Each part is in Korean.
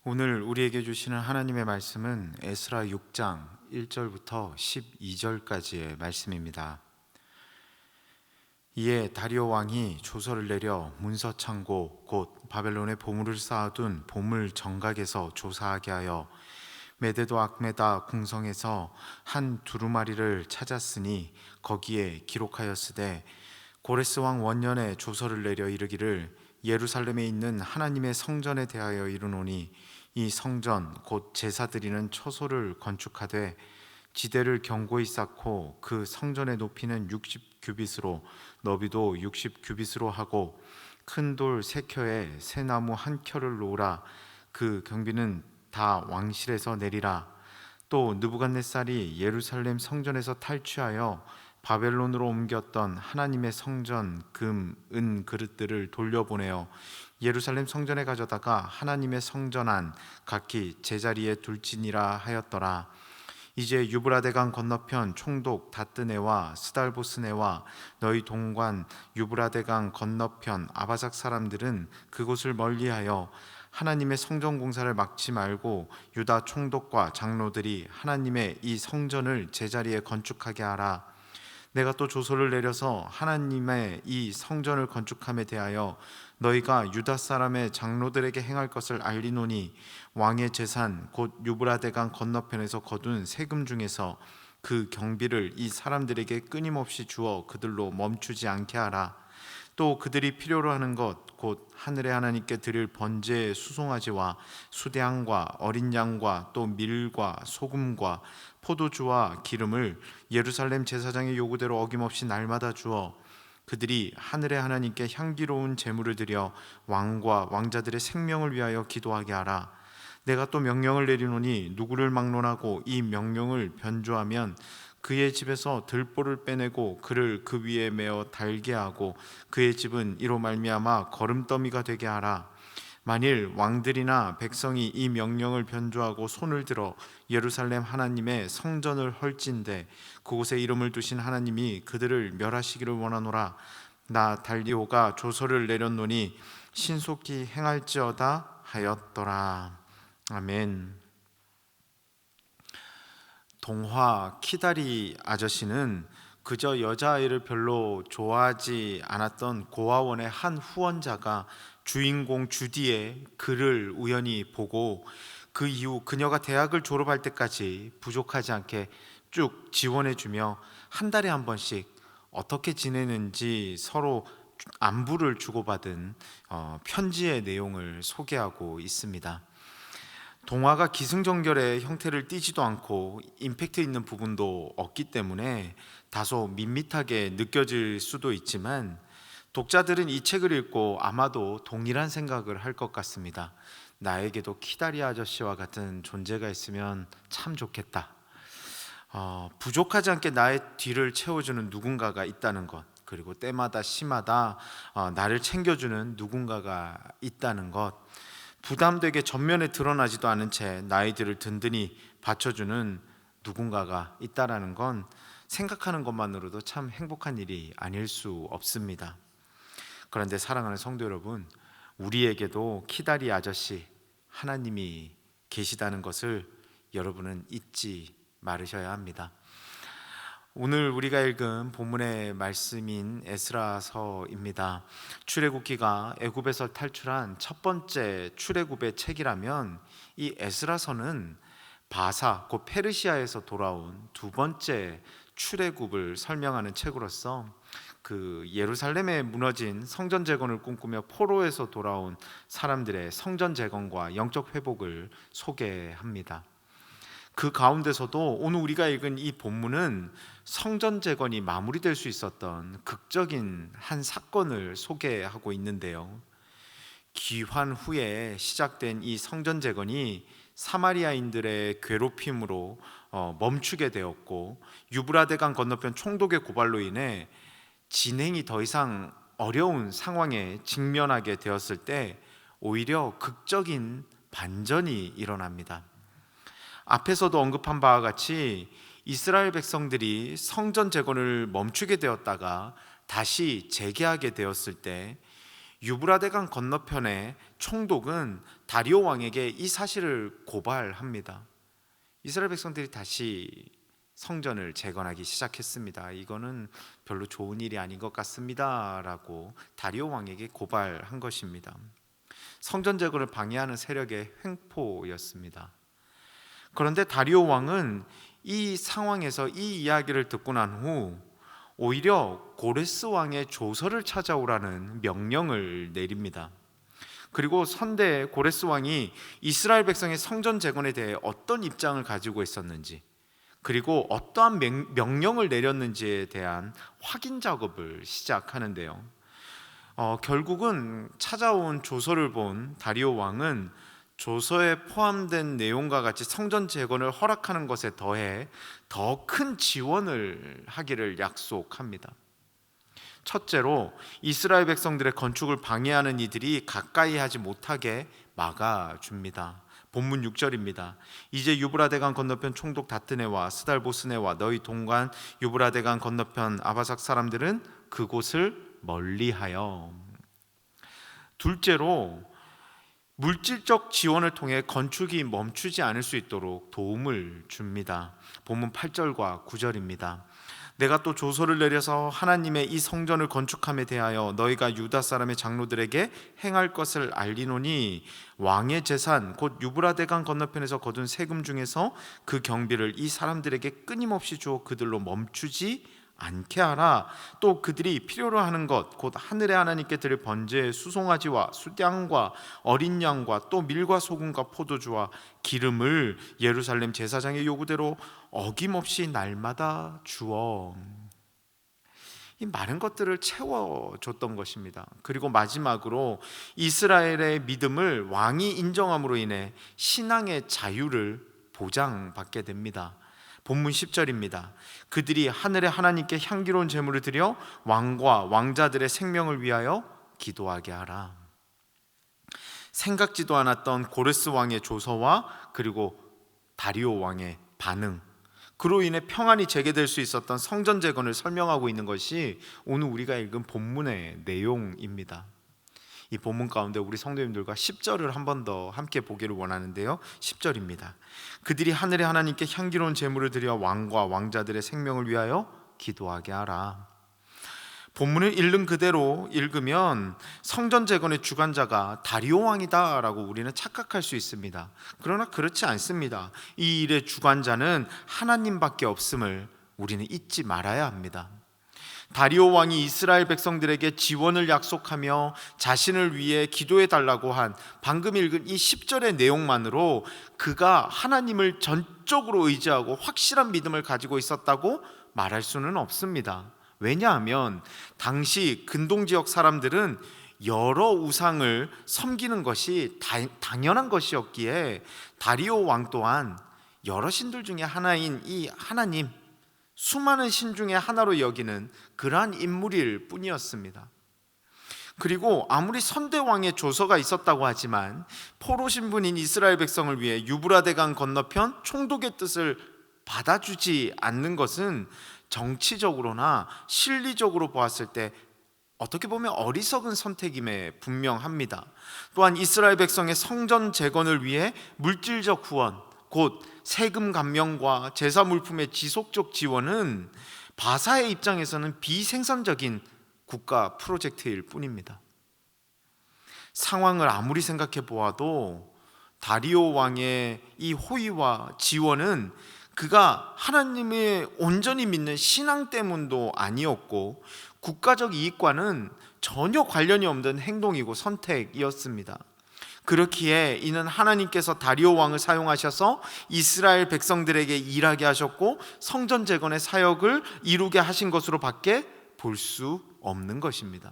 오늘 우리에게 주시는 하나님의 말씀은 에스라 6장 1절부터 12절까지의 말씀입니다. 이에 다리오 왕이 조서를 내려 문서 창고 곧 바벨론에 보물을 쌓아둔 보물 정각에서 조사하게 하여 메데도 악메다 궁성에서 한 두루마리를 찾았으니 거기에 기록하였으되 고레스 왕 원년에 조서를 내려 이르기를 예루살렘에 있는 하나님의 성전에 대하여 이르노니 이 성전 곧 제사 드리는 처소를 건축하되 지대를 견고히 쌓고 그 성전의 높이는 60규빗으로 너비도 60규빗으로 하고 큰 돌 3켜에 새 나무 1켜를 놓으라. 그 경비는 다 왕실에서 내리라. 또 느부갓네살이 예루살렘 성전에서 탈취하여 바벨론으로 옮겼던 하나님의 성전 금, 은 그릇들을 돌려보내어 예루살렘 성전에 가져다가 하나님의 성전 안 각기 제자리에 둘지니라 하였더라. 이제 유브라데강 건너편 총독 다뜨네와 스달보스네와 너희 동관 유브라데강 건너편 아바작 사람들은 그곳을 멀리하여 하나님의 성전 공사를 막지 말고 유다 총독과 장로들이 하나님의 이 성전을 제자리에 건축하게 하라. 내가 또 조서를 내려서 하나님의 이 성전을 건축함에 대하여 너희가 유다 사람의 장로들에게 행할 것을 알리노니 왕의 재산 곧 유브라데강 건너편에서 거둔 세금 중에서 그 경비를 이 사람들에게 끊임없이 주어 그들로 멈추지 않게 하라. 또 그들이 필요로 하는 것 곧 하늘의 하나님께 드릴 번제의 수송아지와 수대양과 어린 양과 또 밀과 소금과 포도주와 기름을 예루살렘 제사장의 요구대로 어김없이 날마다 주어 그들이 하늘의 하나님께 향기로운 제물을 드려 왕과 왕자들의 생명을 위하여 기도하게 하라. 내가 또 명령을 내리노니 누구를 막론하고 이 명령을 변조하면 그의 집에서 들보를 빼내고 그를 그 위에 메어 달게 하고 그의 집은 이로 말미암아 거름더미가 되게 하라. 만일 왕들이나 백성이 이 명령을 변조하고 손을 들어 예루살렘 하나님의 성전을 헐진대 그곳에 이름을 두신 하나님이 그들을 멸하시기를 원하노라. 나 달리오가 조서를 내렸노니 신속히 행할지어다 하였더라. 아멘. 동화 키다리 아저씨는 그저 여자아이를 별로 좋아하지 않았던 고아원의 한 후원자가 주인공 주디의 글을 우연히 보고 그 이후 그녀가 대학을 졸업할 때까지 부족하지 않게 쭉 지원해주며 한 달에 한 번씩 어떻게 지내는지 서로 안부를 주고받은 편지의 내용을 소개하고 있습니다. 동화가 기승전결의 형태를 띠지도 않고 임팩트 있는 부분도 없기 때문에 다소 밋밋하게 느껴질 수도 있지만 독자들은 이 책을 읽고 아마도 동일한 생각을 할 것 같습니다. 나에게도 키다리 아저씨와 같은 존재가 있으면 참 좋겠다. 부족하지 않게 나의 뒤를 채워주는 누군가가 있다는 것, 그리고 때마다 시마다 나를 챙겨주는 누군가가 있다는 것, 부담되게 전면에 드러나지도 않은 채 나이들을 든든히 받쳐주는 누군가가 있다라는 건 생각하는 것만으로도 참 행복한 일이 아닐 수 없습니다. 그런데 사랑하는 성도 여러분, 우리에게도 키다리 아저씨 하나님이 계시다는 것을 여러분은 잊지 말으셔야 합니다. 오늘 우리가 읽은 본문의 말씀인 에스라서입니다. 출애굽기가 애굽에서 탈출한 첫 번째 출애굽의 책이라면 이 에스라서는 바사 곧 페르시아에서 돌아온 두 번째 출애굽을 설명하는 책으로서 그 예루살렘에 무너진 성전 재건을 꿈꾸며 포로에서 돌아온 사람들의 성전 재건과 영적 회복을 소개합니다. 그 가운데서도 오늘 우리가 읽은 이 본문은 성전 재건이 마무리될 수 있었던 극적인 한 사건을 소개하고 있는데요. 귀환 후에 시작된 이 성전 재건이 사마리아인들의 괴롭힘으로 멈추게 되었고 유브라데강 건너편 총독의 고발로 인해 진행이 더 이상 어려운 상황에 직면하게 되었을 때 오히려 극적인 반전이 일어납니다. 앞에서도 언급한 바와 같이 이스라엘 백성들이 성전 재건을 멈추게 되었다가 다시 재개하게 되었을 때 유브라데강 건너편의 총독은 다리오 왕에게 이 사실을 고발합니다. 이스라엘 백성들이 다시 성전을 재건하기 시작했습니다. 이거는 별로 좋은 일이 아닌 것 같습니다 라고 다리오 왕에게 고발한 것입니다. 성전 재건을 방해하는 세력의 횡포였습니다. 그런데 다리오 왕은 이 상황에서 이 이야기를 듣고 난 후 오히려 고레스 왕의 조서를 찾아오라는 명령을 내립니다. 그리고 선대 고레스 왕이 이스라엘 백성의 성전 재건에 대해 어떤 입장을 가지고 있었는지, 그리고 어떠한 명령을 내렸는지에 대한 확인 작업을 시작하는데요. 결국은 찾아온 조서를 본 다리오 왕은 조서에 포함된 내용과 같이 성전 재건을 허락하는 것에 더해 더 큰 지원을 하기를 약속합니다. 첫째로 이스라엘 백성들의 건축을 방해하는 이들이 가까이 하지 못하게 막아줍니다. 본문 6절입니다. 이제 유브라데강 건너편 총독 다트네와 스달보스네와 너희 동관 유브라데강 건너편 아바삭 사람들은 그곳을 멀리하여. 둘째로 물질적 지원을 통해 건축이 멈추지 않을 수 있도록 도움을 줍니다. 본문 8절과 9절입니다. 내가 또 조서를 내려서 하나님의 이 성전을 건축함에 대하여 너희가 유다 사람의 장로들에게 행할 것을 알리노니 왕의 재산 곧 유브라데강 건너편에서 거둔 세금 중에서 그 경비를 이 사람들에게 끊임없이 주어 그들로 멈추지 않게 하라. 또 그들이 필요로 하는 것 곧 하늘의 하나님께 드릴 번제의 수송아지와 수양과 어린 양과 또 밀과 소금과 포도주와 기름을 예루살렘 제사장의 요구대로 어김없이 날마다 주어. 이 많은 것들을 채워줬던 것입니다. 그리고 마지막으로 이스라엘의 믿음을 왕이 인정함으로 인해 신앙의 자유를 보장받게 됩니다. 본문 10절입니다. 그들이 하늘의 하나님께 향기로운 제물을 드려 왕과 왕자들의 생명을 위하여 기도하게 하라. 생각지도 않았던 고레스 왕의 조서와 그리고 다리오 왕의 반응, 그로 인해 평안이 재개될 수 있었던 성전 재건을 설명하고 있는 것이 오늘 우리가 읽은 본문의 내용입니다. 이 본문 가운데 우리 성도님들과 10절을 한 번 더 함께 보기를 원하는데요. 10절입니다. 그들이 하늘의 하나님께 향기로운 제물을 드려 왕과 왕자들의 생명을 위하여 기도하게 하라. 본문을 읽는 그대로 읽으면 성전 재건의 주관자가 다리오 왕이다라고 우리는 착각할 수 있습니다. 그러나 그렇지 않습니다. 이 일의 주관자는 하나님밖에 없음을 우리는 잊지 말아야 합니다. 다리오 왕이 이스라엘 백성들에게 지원을 약속하며 자신을 위해 기도해 달라고 한 방금 읽은 이 10절의 내용만으로 그가 하나님을 전적으로 의지하고 확실한 믿음을 가지고 있었다고 말할 수는 없습니다. 왜냐하면 당시 근동 지역 사람들은 여러 우상을 섬기는 것이 당연한 것이었기에 다리오 왕 또한 여러 신들 중에 하나인 이 하나님, 수많은 신 중에 하나로 여기는 그러한 인물일 뿐이었습니다. 그리고 아무리 선대왕의 조서가 있었다고 하지만 포로 신분인 이스라엘 백성을 위해 유브라데강 건너편 총독의 뜻을 받아주지 않는 것은 정치적으로나 실리적으로 보았을 때 어떻게 보면 어리석은 선택임에 분명합니다. 또한 이스라엘 백성의 성전 재건을 위해 물질적 후원, 곧 세금 감면과 제사 물품의 지속적 지원은 바사의 입장에서는 비생산적인 국가 프로젝트일 뿐입니다. 상황을 아무리 생각해 보아도 다리오 왕의 이 호의와 지원은 그가 하나님을 온전히 믿는 신앙 때문도 아니었고 국가적 이익과는 전혀 관련이 없는 행동이고 선택이었습니다. 그렇기에 이는 하나님께서 다리오 왕을 사용하셔서 이스라엘 백성들에게 일하게 하셨고 성전 재건의 사역을 이루게 하신 것으로 밖에 볼 수 없는 것입니다.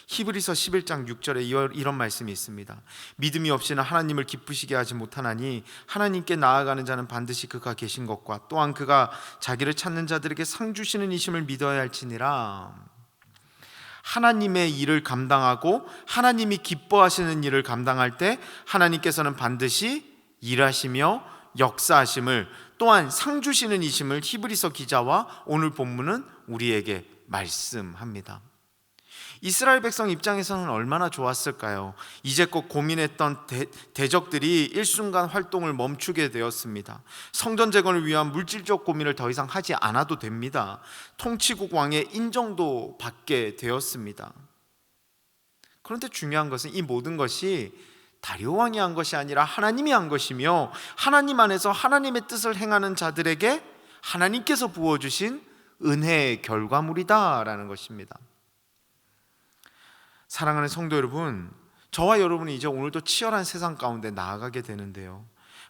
히브리서 11장 6절에 이런 말씀이 있습니다. 믿음이 없이는 하나님을 기쁘시게 하지 못하나니 하나님께 나아가는 자는 반드시 그가 계신 것과 또한 그가 자기를 찾는 자들에게 상 주시는 이심을 믿어야 할지니라. 하나님의 일을 감당하고 하나님이 기뻐하시는 일을 감당할 때 하나님께서는 반드시 일하시며 역사하심을, 또한 상 주시는 이심을 히브리서 기자와 오늘 본문은 우리에게 말씀합니다. 이스라엘 백성 입장에서는 얼마나 좋았을까요? 이제껏 고민했던 대적들이 일순간 활동을 멈추게 되었습니다. 성전 재건을 위한 물질적 고민을 더 이상 하지 않아도 됩니다. 통치국 왕의 인정도 받게 되었습니다. 그런데 중요한 것은 이 모든 것이 다리오 왕이 한 것이 아니라 하나님이 한 것이며, 하나님 안에서 하나님의 뜻을 행하는 자들에게 하나님께서 부어주신 은혜의 결과물이다라는 것입니다. 사랑하는 성도 여러분, 저와 여러분이 이제 오늘도 치열한 세상 가운데 나아가게 되는데요,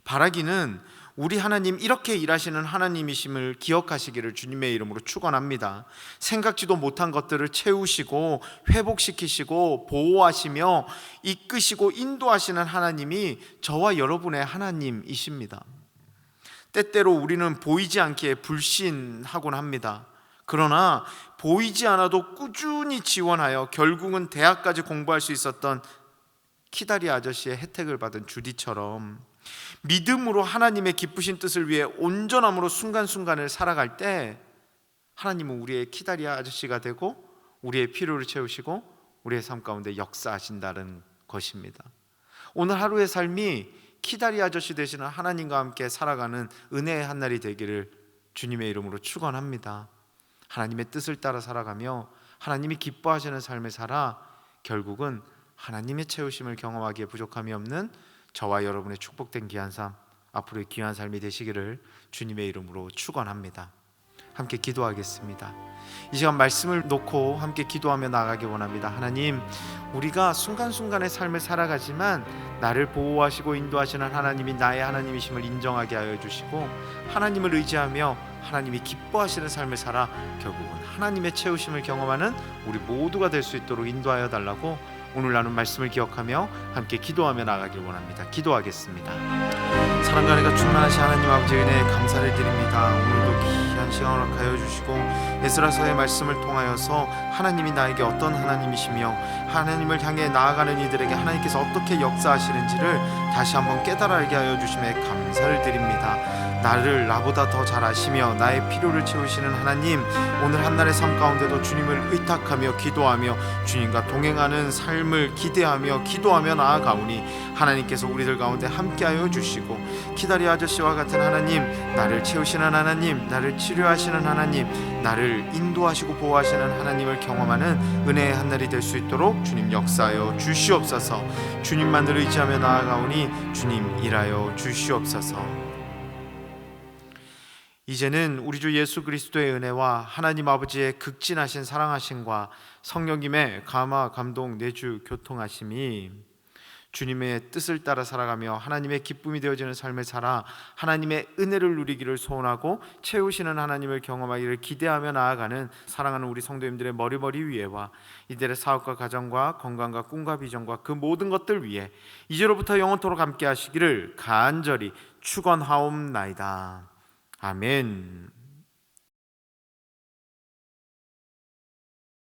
바라기는 우리 하나님 이렇게 일하시는 하나님이심을 기억하시기를 주님의 이름으로 축원합니다. 생각지도 못한 것들을 채우시고 회복시키시고 보호하시며 이끄시고 인도하시는 하나님이 저와 여러분의 하나님이십니다. 때때로 우리는 보이지 않기에 불신하곤 합니다. 그러나 보이지 않아도 꾸준히 지원하여 결국은 대학까지 공부할 수 있었던 키다리 아저씨의 혜택을 받은 주디처럼 믿음으로 하나님의 기쁘신 뜻을 위해 온전함으로 순간순간을 살아갈 때 하나님은 우리의 키다리 아저씨가 되고 우리의 필요를 채우시고 우리의 삶 가운데 역사하신다는 것입니다. 오늘 하루의 삶이 키다리 아저씨 되시는 하나님과 함께 살아가는 은혜의 한 날이 되기를 주님의 이름으로 축원합니다. 하나님의 뜻을 따라 살아가며 하나님이 기뻐하시는 삶을 살아 결국은 하나님의 채우심을 경험하기에 부족함이 없는 저와 여러분의 축복된 귀한 삶, 앞으로의 귀한 삶이 되시기를 주님의 이름으로 축원합니다. 함께 기도하겠습니다. 이 시간 말씀을 놓고 함께 기도하며 나아가기 원합니다. 하나님, 우리가 순간순간의 삶을 살아가지만 나를 보호하시고 인도하시는 하나님이 나의 하나님이심을 인정하게 하여 주시고, 하나님을 의지하며 하나님이 기뻐하시는 삶을 살아 결국은 하나님의 채우심을 경험하는 우리 모두가 될 수 있도록 인도하여 달라고 오늘 나눈 말씀을 기억하며 함께 기도하며 나아가길 원합니다. 기도하겠습니다. 사랑과 은혜가 충만하신 하나님 아버지 은혜에 감사를 드립니다. 오늘도 귀한 시간을 허락하여 주시고 에스라서의 말씀을 통하여서 하나님이 나에게 어떤 하나님이시며 하나님을 향해 나아가는 이들에게 하나님께서 어떻게 역사하시는지를 다시 한번 깨달아 알게 하여 주심에 감사를 드립니다. 나보다 더 잘 아시며 나의 필요를 채우시는 하나님, 오늘 한날의 삶 가운데도 주님을 의탁하며 기도하며 주님과 동행하는 삶을 기대하며 기도하며 나아가오니 하나님께서 우리들 가운데 함께하여 주시고, 키다리 아저씨와 같은 하나님, 나를 채우시는 하나님, 나를 치료하시는 하나님, 나를 인도하시고 보호하시는 하나님을 경험하는 은혜의 한날이 될 수 있도록 주님 역사하여 주시옵소서. 주님만을 의지하며 나아가오니 주님 일하여 주시옵소서. 이제는 우리 주 예수 그리스도의 은혜와 하나님 아버지의 극진하신 사랑하심과 성령님의 감화, 감동, 내주, 교통하심이 주님의 뜻을 따라 살아가며 하나님의 기쁨이 되어지는 삶을 살아 하나님의 은혜를 누리기를 소원하고 채우시는 하나님을 경험하기를 기대하며 나아가는 사랑하는 우리 성도님들의 머리 위에와 이들의 사업과 가정과 건강과 꿈과 비전과 그 모든 것들 위에 이제로부터 영원토록 함께 하시기를 간절히 축원하옵나이다. 아멘.